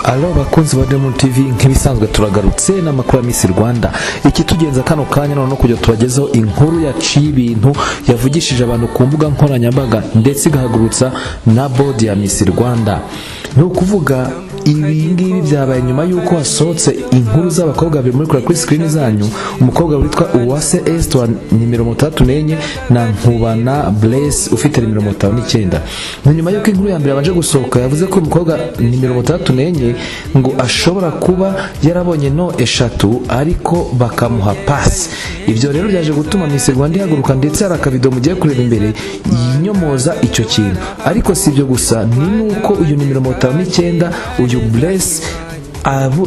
Alo bakunzi ba Diamond TV, nk'ibisanzwe turagarutse n'amakuru ya Miss Rwanda. Iki tugenza kano kanya no kujya tubagezaho inkuru yaciye ibintu yavugishije abantu ku mbuga nkoranyambaga ndetse igahagurutsa na board ya Miss Rwanda. No kuvuga ibi ngibi byabaye nyuma yuko hasohotse inkuru z'abakobwa babiri muri kuri screen zanyu, umukobwa witwa UWASE Esther nimero 34 na NKUBANA Bless ufite nimero 59. Nyuma yuko inkuru ya mbere abanje gusohoka yavuze ko umukobwa nimero 34 ngo ashobora kuba yarabonye no eshatu ariko bakamuha pass. Ivyo rero byaje gutuma Miss Rwanda ihaguruka ndetse hari akavido mugiye kureba imbere yinyomoza icyo kintu. Ariko si ibyo gusa, ni nuko uyu nimero 59 uyu Bless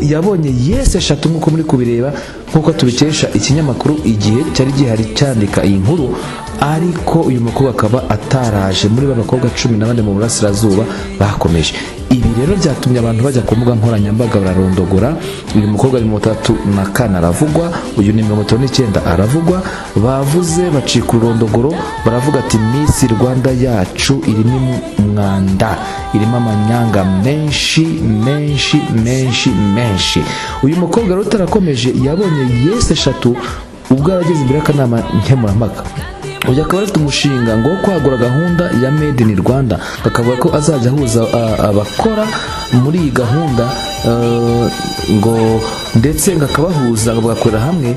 yabonye yes eshatu nkuko muri kubireba, nkuko tubikesha ikinyamakuru igihe cyari gihari cyandika iyi nkuru. Ariko uyu mukobwa akaba ataraje muri babakobwa 14 mu Burasirazuba bakomeje. Ibi rero byatumye abantu bajya ku mbuga nkoranyambaga bararondogora. Uyu mukobwa ari mu 34 aravugwa, uyu ni 59 aravugwa. Bavuze bacika urondogoro baravuga ati Miss Rwanda yacu irimo umwanda, irimo amanyanga menshi. Uyu mukobwa rero utarakomeje yabonye yes eshatu ubwo yarageze imbere y'akanama nkemurampaka. Uyu akaba afite umushinga ngo kwagura gahunda ya Made in Rwanda, akavuga ko azajya ahuza abakora muri iyi gahunda ngo ndetse ngakabahuza bagakorera hamwe.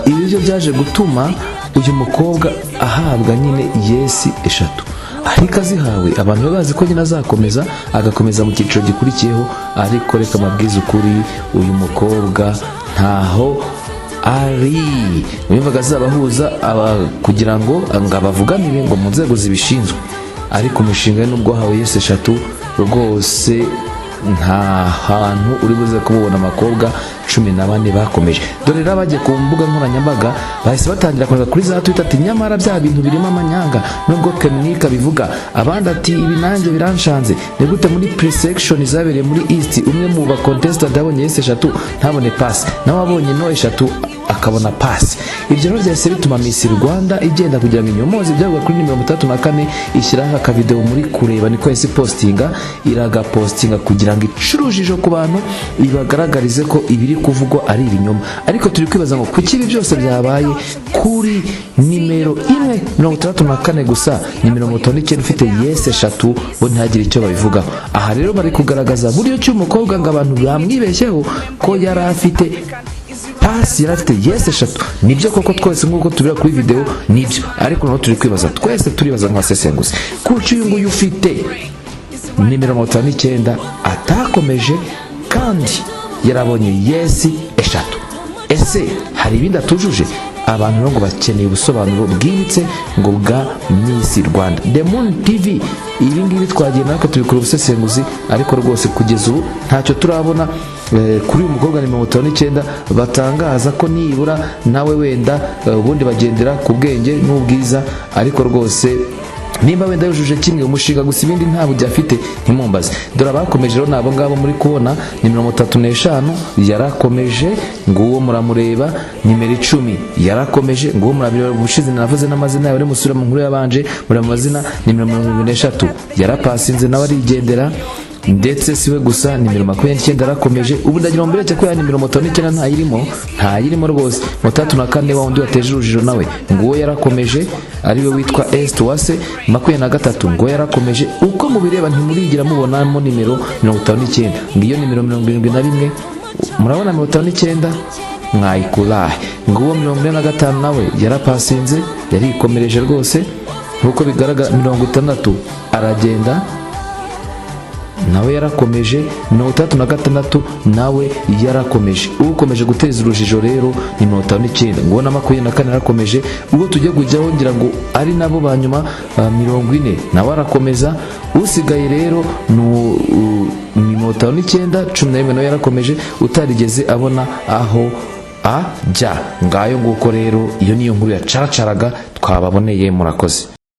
Ibi byo byaje gutuma uyu mukobwa ahabwa nyine yes eshatu, ariko azihawe abantu bazi ko nyine azakomeza agakomeza mu cyiciro gikurikiyeho. Ariko reka mabwiza ukuri, uyu mukobwa ntaho ari bimvaga zabahuza kugira ngo abavuganire ngo mu nzego zibishinzwe. Ariko umushinga nubwo hawe yes eshatu rwose nta hantu uri buze kubona amakobwa 14 bakomeje. Dore rero bagiye ku mbuga nkoranyambaga bahise batangira kuza kuri za Twitter ati nyamara bya bintu birimo amanyanga nubwo Kemnika bivuga, abandi ati ibi nanjye biranshanze. Ni gute muri pre-section zabereye muri East umwe mu ba contestant abonye yes eshatu ntabone pass, nawe abonye no eshatu akabona pass. Ibyo rero byose bituma Miss Rwanda igenda kugira ngo inyomozi byavuga kuri nimero 34 ishyiraho akavideo muri kureba niko yesi postinga, iraga postinga kugira ngo icurujijo ku bantu ibagaragarize ko ibiri kuvugwa ari ibinyoma. Ariko turi kwibaza ngo kuki ibi byose byabaye kuri nimero 164 gusa, nimero 59 ufite yes eshatu bo ntihagire icyo babivuga. Aha rero bari kugaragaza buryo cy'umukobwa ngo abantu bamwibeshyeho ko yari afite pass, yari afite yes eshatu. Nibyo koko twese nkuko tubira kuri video nibyo, ariko no turi kwibaza twese turibaza nk'asesenguzi kuki uyu nguyu ufite nimero 59 atakomeje kandi yarabonye yes eshatu. Ese hari ibindi atujuje? Abantu ngo bakeneye ubusobanuro bwimbitse ngo bwa Miss Rwanda. Diamond TV ibi ngibi twagiye nako tubikora ubusesenguzi, ariko rwose kugeza ubu ntacyo turabona kuri uyu mukobwa ni 59 batangaza ko nibura nawe wenda ubundi bagendera ku bwenge n'ubwiza. Ariko rwose nimba wenda yujuje kimwe umushinga gusa ibindi ntabwo byafite ntimumbaze. Dore abakomeje rero nabo ngabo muri kubona nimero 35 yarakomeje nguwo muramureba, nimero 10 yarakomeje nguwo murabireba ubushize navuze n'amazina yawe musura mu nkuru yabanje muri amazina. Nimero 23 yarapasinze nawe arigendera, ndetse siwe gusa nimero 29 yarakomeje. Ubu ndagira mbere cyo ya nimero 59 ntayirimo rwose. 34 wa undi wateje urujijo nawe nguwo yarakomeje, ari we witwa Esther UWASE 23 ngo yarakomeje. Uko mubireba ntimurigira mubonamo nimero 59, ngiyo nimero 71 murabona 59 mwayikurahe. Nguwo 45 nawe yarapasinze yarikomereje rwose nkuko bigaragara. 60 aragenda nawe yarakomeje. 36 nawe yarakomeje. Ukomeje guteza urujijo rero ni 59 ngo na 24 yarakomeje. Ubwo tujye kujyaho ngira ngo ari nabo banyuma 40 nawe arakomeza. Usigaye rero ni 59 11 nawe yarakomeje utarigeze abona aho ajya. Ngayo nguko rero iyo niyo nkuru yacaracaraga twababoneye. Murakoze.